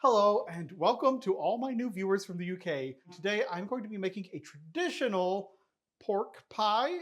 Hello and welcome to all my new viewers from the UK. Today I'm going to be making a traditional pork pie,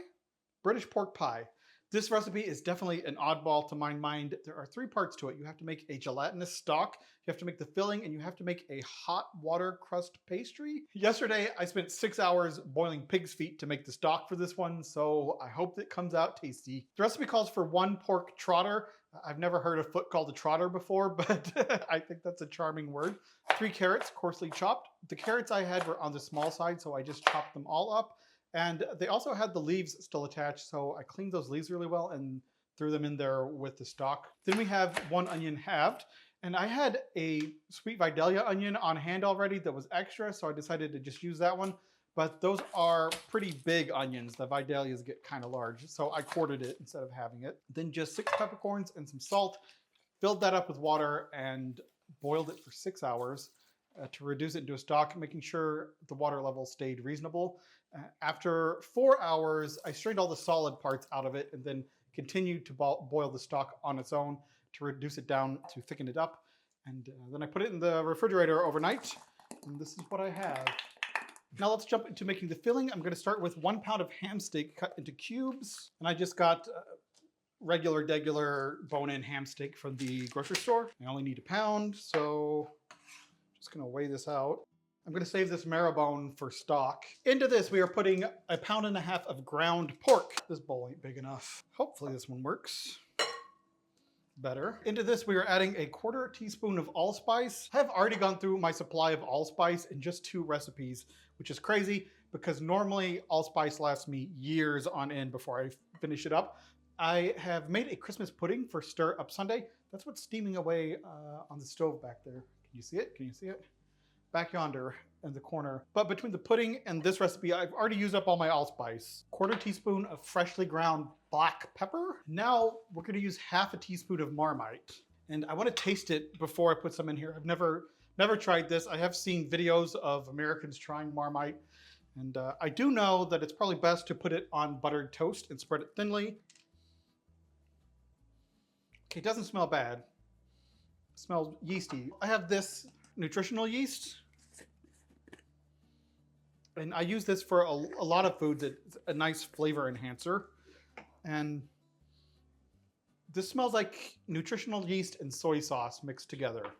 British pork pie. This recipe is definitely an oddball to my mind. There are three parts to it. You have to make a gelatinous stock, you have to make the filling, and you have to make a hot water crust pastry. Yesterday I spent 6 hours boiling pig's feet to make the stock for this one, so I hope it comes out tasty. The recipe calls for 1 pork trotter. I've never heard a foot called a trotter before, but I think that's a charming word. 3 carrots, coarsely chopped. The carrots I had were on the small side, so I just chopped them all up. And they also had the leaves still attached, so I cleaned those leaves really well and threw them in there with the stock. Then we have 1 onion halved, and I had a sweet Vidalia onion on hand already that was extra, so I decided to just use that one. But those are pretty big onions. The Vidalias get kind of large, so I quartered it instead of having it. Then just 6 peppercorns and some salt, filled that up with water and boiled it for 6 hours to reduce it into a stock, making sure the water level stayed reasonable. After 4 hours, I strained all the solid parts out of it and then continued to boil the stock on its own to reduce it down to thicken it up. And then I put it in the refrigerator overnight, and this is what I have. Now let's jump into making the filling. I'm going to start with 1 pound of ham steak cut into cubes. And I just got regular bone-in ham steak from the grocery store. I only need 1 pound, so just going to weigh this out. I'm going to save this marrow bone for stock. Into this, we are putting 1.5 pounds of ground pork. This bowl ain't big enough. Hopefully this one works better. Into this, we are adding 1/4 teaspoon of allspice. I have already gone through my supply of allspice in just 2 recipes, which is crazy because normally allspice lasts me years on end before I finish it up. I have made a Christmas pudding for Stir Up Sunday. That's what's steaming away on the stove back there. Can you see it? Can you see it? Back yonder in the corner. But between the pudding and this recipe, I've already used up all my allspice. 1/4 teaspoon of freshly ground black pepper. Now we're going to use 1/2 teaspoon of Marmite. And I want to taste it before I put some in here. I've never tried this. I have seen videos of Americans trying Marmite. And I do know that it's probably best to put it on buttered toast and spread it thinly. Okay, it doesn't smell bad. It smells yeasty. I have this Nutritional yeast. And I use this for a lot of foods. It's a nice flavor enhancer. And this smells like Nutritional yeast and soy sauce mixed together.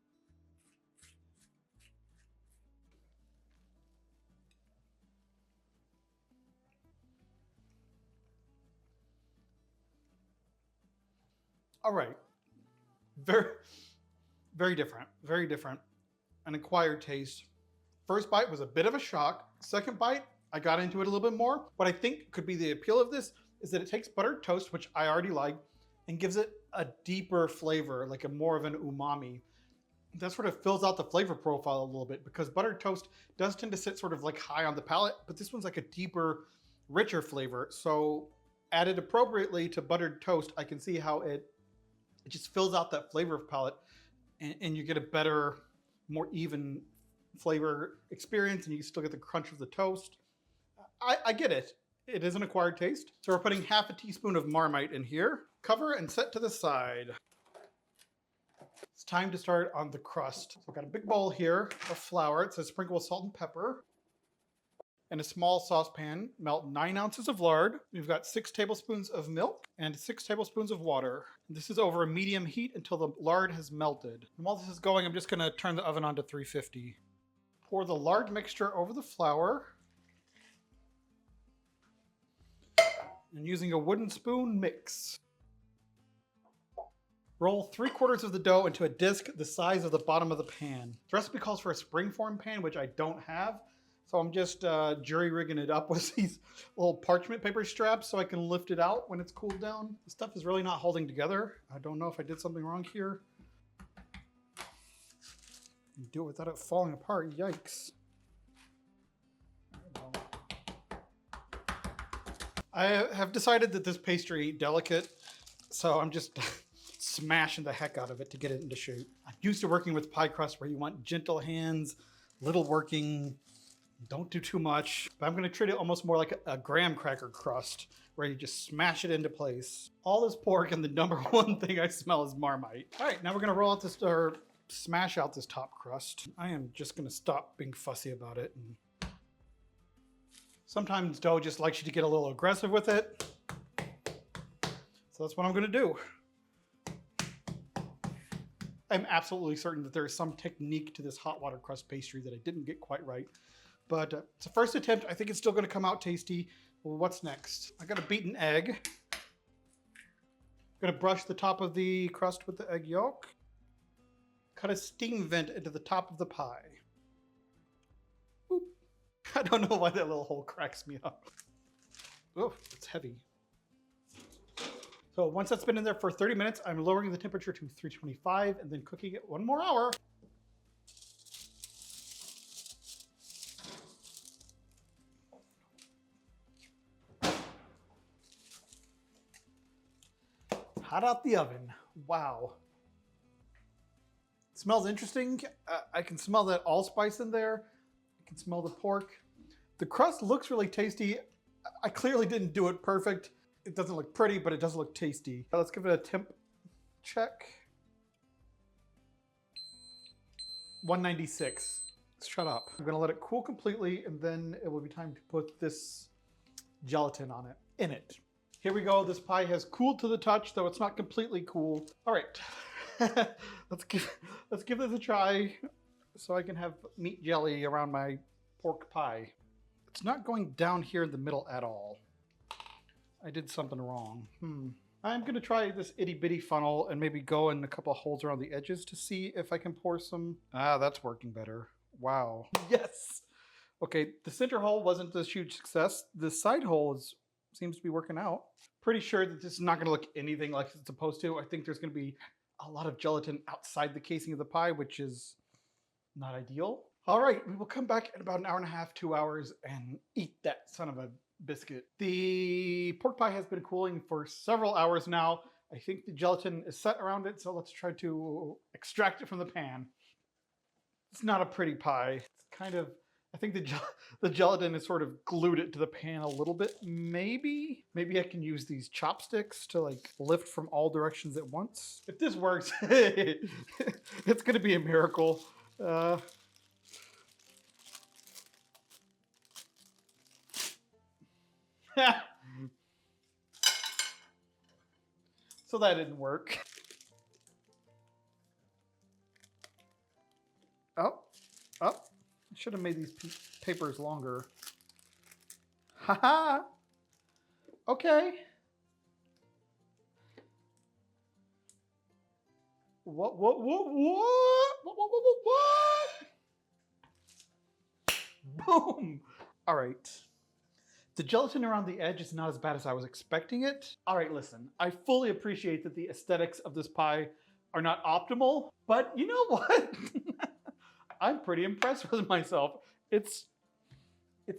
All right. Very different. Very different. An acquired taste. First bite was a bit of a shock. Second bite, I got into it a little bit more. What I think could be the appeal of this is that it takes buttered toast, which I already like, and gives it a deeper flavor, like a more of an umami. That sort of fills out the flavor profile a little bit because buttered toast does tend to sit sort of like high on the palate, but this one's like a deeper, richer flavor. So added appropriately to buttered toast, I can see how it just fills out that flavor palette and you get a better, more even flavor experience, and you still get the crunch of the toast. I get it. It is an acquired taste. So we're putting 1/2 teaspoon of Marmite in here. Cover and set to the side. It's time to start on the crust. So I've got a big bowl here of flour. It says sprinkle with salt and pepper. In a small saucepan, melt 9 ounces of lard. We've got 6 tablespoons of milk and 6 tablespoons of water. This is over a medium heat until the lard has melted. And while this is going, I'm just going to turn the oven on to 350. Pour the lard mixture over the flour. And using a wooden spoon, mix. Roll 3/4 of the dough into a disc the size of the bottom of the pan. The recipe calls for a springform pan, which I don't have. So I'm just jury-rigging it up with these little parchment paper straps so I can lift it out when it's cooled down. The stuff is really not holding together. I don't know if I did something wrong here. Do it without it falling apart. Yikes. I have decided that this pastry ain't delicate, so I'm just smashing the heck out of it to get it into shape. I'm used to working with pie crust where you want gentle hands, little working, don't do too much. But I'm going to treat it almost more like a graham cracker crust where you just smash it into place. All this pork, and the number one thing I smell is Marmite. All right, now we're going to roll out this, or smash out this top crust. I am just gonna stop being fussy about it. And sometimes dough just likes you to get a little aggressive with it. So that's what I'm gonna do. I'm absolutely certain that there is some technique to this hot water crust pastry that I didn't get quite right. But it's a first attempt. I think it's still gonna come out tasty. Well, what's next? I got a beaten egg. Gonna brush the top of the crust with the egg yolk. Cut a steam vent into the top of the pie. Oop. I don't know why that little hole cracks me up. Oh, it's heavy. So once that's been in there for 30 minutes, I'm lowering the temperature to 325 and then cooking it 1 more hour. Hot out the oven. Wow. It smells interesting. I can smell that allspice in there. I can smell the pork. The crust looks really tasty. I clearly didn't do it perfect. It doesn't look pretty, but it does look tasty. Let's give it a temp check. 196. Shut up. I'm gonna let it cool completely, and then it will be time to put this gelatin on it, in it. Here we go. This pie has cooled to the touch, though it's not completely cool. All right, let's give this a try so I can have meat jelly around my pork pie. It's not going down here in the middle at all. I did something wrong. I'm gonna try this itty bitty funnel and maybe go in a couple of holes around the edges to see if I can pour some. Ah, that's working better. Wow. Yes. Okay, the center hole wasn't this huge success. The side hole seems to be working out. Pretty sure that this is not gonna look anything like it's supposed to. I think there's gonna be a lot of gelatin outside the casing of the pie, which is not ideal. All right, we will come back in about 1.5 hours, 2 hours and eat that son of a biscuit. The pork pie has been cooling for several hours now. I think the gelatin is set around it, so let's try to extract it from the pan. It's not a pretty pie. It's kind of, I think the gelatin has sort of glued it to the pan a little bit. Maybe I can use these chopsticks to like lift from all directions at once. If this works, it's gonna be a miracle. So that didn't work. Oh, I should have made these papers longer. Haha. Okay. What? Boom. All right. The gelatin around the edge is not as bad as I was expecting it. All right, listen, I fully appreciate that the aesthetics of this pie are not optimal, but you know what? I'm pretty impressed with myself. It's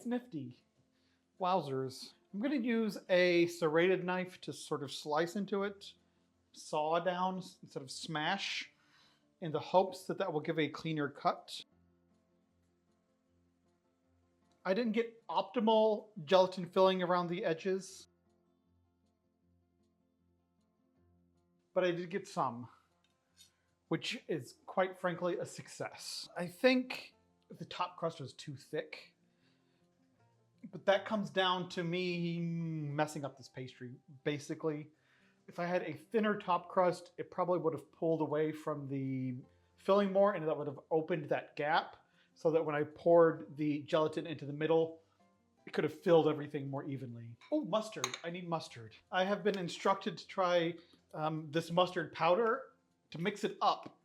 nifty. Wowzers. I'm gonna use a serrated knife to sort of slice into it, saw down instead of smash, in the hopes that that will give a cleaner cut. I didn't get optimal gelatin filling around the edges, but I did get some, which is quite frankly a success. I think the top crust was too thick, but that comes down to me messing up this pastry. Basically, if I had a thinner top crust, it probably would have pulled away from the filling more, and that would have opened that gap, so that when I poured the gelatin into the middle, it could have filled everything more evenly. Oh, mustard. I need mustard. I have been instructed to try this mustard powder to mix it up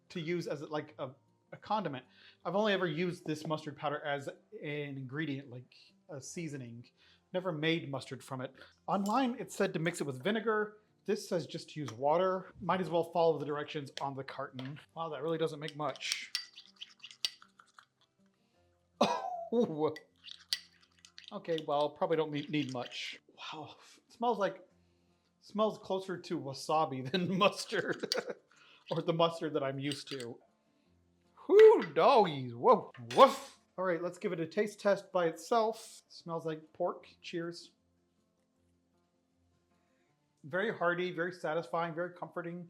to use as like a condiment. I've only ever used this mustard powder as an ingredient, like a seasoning. Never made mustard from it. Online, it said to mix it with vinegar. This says just to use water. Might as well follow the directions on the carton. Wow, that really doesn't make much. Oh, okay, well, probably don't need much. Wow, smells closer to wasabi than mustard, or the mustard that I'm used to. Whoo, doggies, whoa, woof. All right, let's give it a taste test by itself. Smells like pork, cheers. Very hearty, very satisfying, very comforting.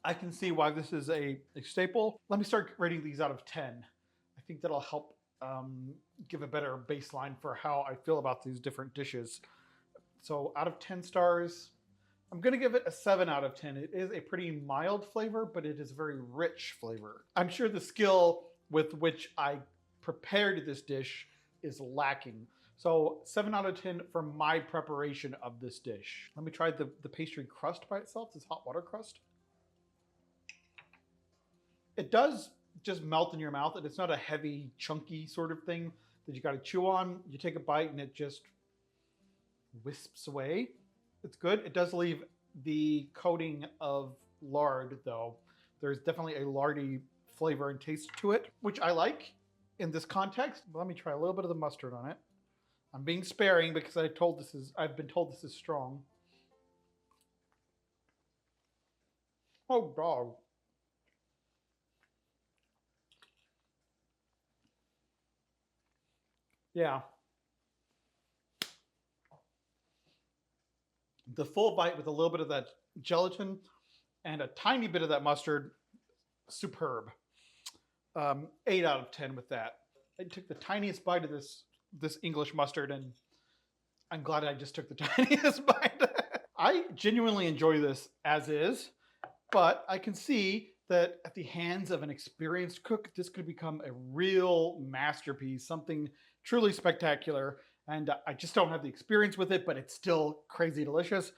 I can see why this is a staple. Let me start rating these out of 10. I think that'll help give a better baseline for how I feel about these different dishes. So out of 10 stars, I'm gonna give it a 7 out of 10. It is a pretty mild flavor, but it is a very rich flavor. I'm sure the skill with which I prepared this dish is lacking. So 7 out of 10 for my preparation of this dish. Let me try the pastry crust by itself, this hot water crust. It does just melt in your mouth, and it's not a heavy, chunky sort of thing that you gotta chew on. You take a bite and it just wisps away. It's good. It does leave the coating of lard though. There's definitely a lardy flavor and taste to it, which I like in this context. Let me try a little bit of the mustard on it. I'm being sparing because I've been told this is strong. Oh dog. Yeah. The full bite with a little bit of that gelatin and a tiny bit of that mustard, superb. 8 out of 10 with that. I took the tiniest bite of this English mustard, and I'm glad I just took the tiniest bite. I genuinely enjoy this as is, but I can see that at the hands of an experienced cook, this could become a real masterpiece, something truly spectacular. And I just don't have the experience with it, but it's still crazy delicious.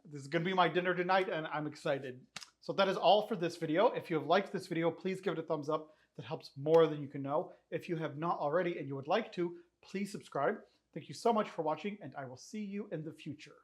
This is gonna be my dinner tonight, and I'm excited. So that is all for this video. If you have liked this video, please give it a thumbs up. That helps more than you can know. If you have not already and you would like to, please subscribe. Thank you so much for watching, and I will see you in the future.